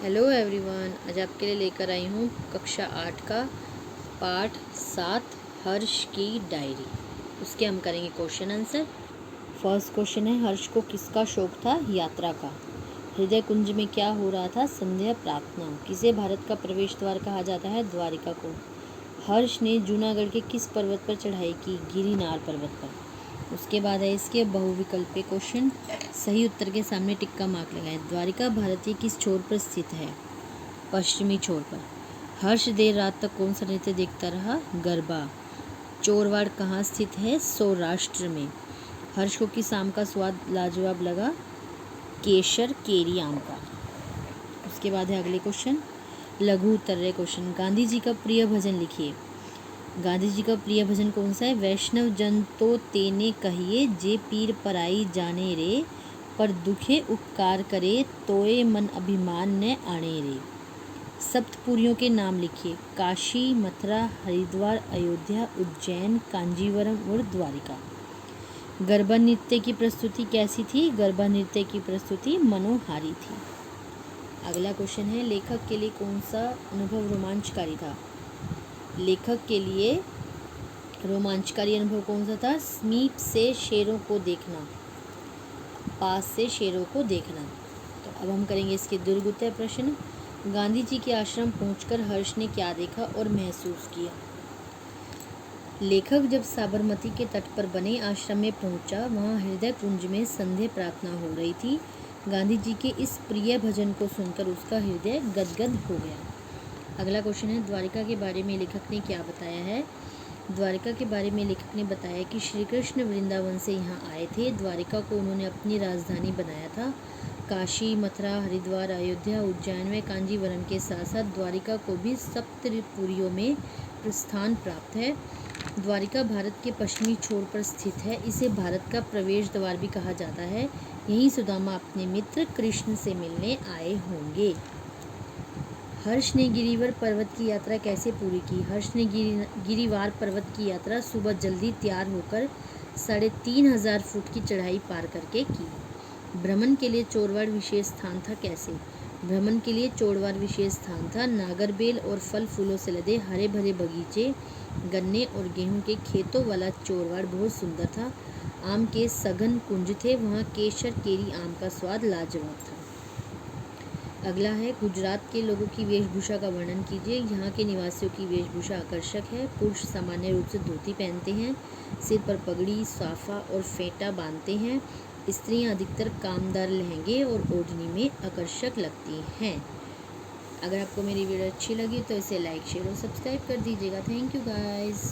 Hello everyone, आज आपके लिए लेकर आई हूँ कक्षा 8 का पाठ 7 हर्ष की डायरी। उसके हम करेंगे क्वेश्चन आंसर। फर्स्ट क्वेश्चन है, हर्ष को किसका शौक था? यात्रा का। हृदय कुंज में क्या हो रहा था? संध्या प्रार्थना। किसे भारत का प्रवेश द्वार कहा जाता है? द्वारिका को। हर्ष ने जूनागढ़ के किस पर्वत पर चढ़ाई की? गिरिनार पर्वत पर। उसके बाद है इसके बहुविकल्पीय क्वेश्चन। सही उत्तर के सामने टिक्का मार्क लगाएं। द्वारिका भारत के किस छोर पर स्थित है? पश्चिमी छोर पर। हर्ष देर रात तक कौन सा नृत्य देखता रहा? गरबा। चोरवाड़ कहाँ स्थित है? सौराष्ट्र में। हर्ष को किस आम का स्वाद लाजवाब लगा? केसर केरी आम का। उसके बाद है अगले क्वेश्चन, लघु उत्तरीय क्वेश्चन। गांधी जी का प्रिय भजन लिखिए। गांधी जी का प्रिय भजन कौन सा है? वैष्णव जन तो तेने कहिए, जे पीर पराई जाने रे, पर दुखे उपकार करे, तोए मन अभिमान न आने रे। सप्तपुरियों के नाम लिखिए। काशी, मथुरा, हरिद्वार, अयोध्या, उज्जैन, कांजीवरम और द्वारिका। गरबा नृत्य की प्रस्तुति कैसी थी? गरबा नृत्य की प्रस्तुति मनोहारी थी। अगला क्वेश्चन है, लेखक के लिए कौन सा अनुभव रोमांचकारी था? लेखक के लिए रोमांचकारी अनुभव कौन सा था? समीप से शेरों को देखना, पास से शेरों को देखना। तो अब हम करेंगे इसके दीर्घोत्तर प्रश्न। गांधी जी के आश्रम पहुंचकर हर्ष ने क्या देखा और महसूस किया? लेखक जब साबरमती के तट पर बने आश्रम में पहुंचा, वहां हृदय कुंज में संध्या प्रार्थना हो रही थी। गांधी जी के इस प्रिय भजन को सुनकर उसका हृदय गदगद हो गया। अगला क्वेश्चन है, द्वारिका के बारे में लेखक ने क्या बताया है? द्वारिका के बारे में लेखक ने बताया कि श्री कृष्ण वृंदावन से यहाँ आए थे। द्वारिका को उन्होंने अपनी राजधानी बनाया था। काशी, मथुरा, हरिद्वार, अयोध्या, उज्जैन में कांजीवरम के साथ साथ द्वारिका को भी सप्तपुरियों में प्रस्थान प्राप्त है। द्वारिका भारत के पश्चिमी छोर पर स्थित है। इसे भारत का प्रवेश द्वार भी कहा जाता है। यहीं सुदामा अपने मित्र कृष्ण से मिलने आए होंगे। हर्ष ने गिरिवर पर्वत की यात्रा कैसे पूरी की? हर्ष ने गिरिवार पर्वत की यात्रा सुबह जल्दी तैयार होकर 3500 फुट की चढ़ाई पार करके की। भ्रमण के लिए चोरवाड़ विशेष स्थान था। कैसे? भ्रमण के लिए चोरवाड़ विशेष स्थान था। नागरबेल और फल फूलों से लदे हरे भरे बगीचे, गन्ने और गेहूं के खेतों वाला चोरवाड़ बहुत सुंदर था। आम के सघन कुंज थे। वहाँ केसर केरी आम का स्वाद लाजवाब था। अगला है, गुजरात के लोगों की वेशभूषा का वर्णन कीजिए। यहाँ के निवासियों की वेशभूषा आकर्षक है। पुरुष सामान्य रूप से धोती पहनते हैं, सिर पर पगड़ी, साफा और फेटा बांधते हैं। स्त्रियाँ अधिकतर कामदार लहंगे और ओढ़नी में आकर्षक लगती हैं। अगर आपको मेरी वीडियो अच्छी लगी तो इसे लाइक, शेयर और सब्सक्राइब कर दीजिएगा। Thank you guys.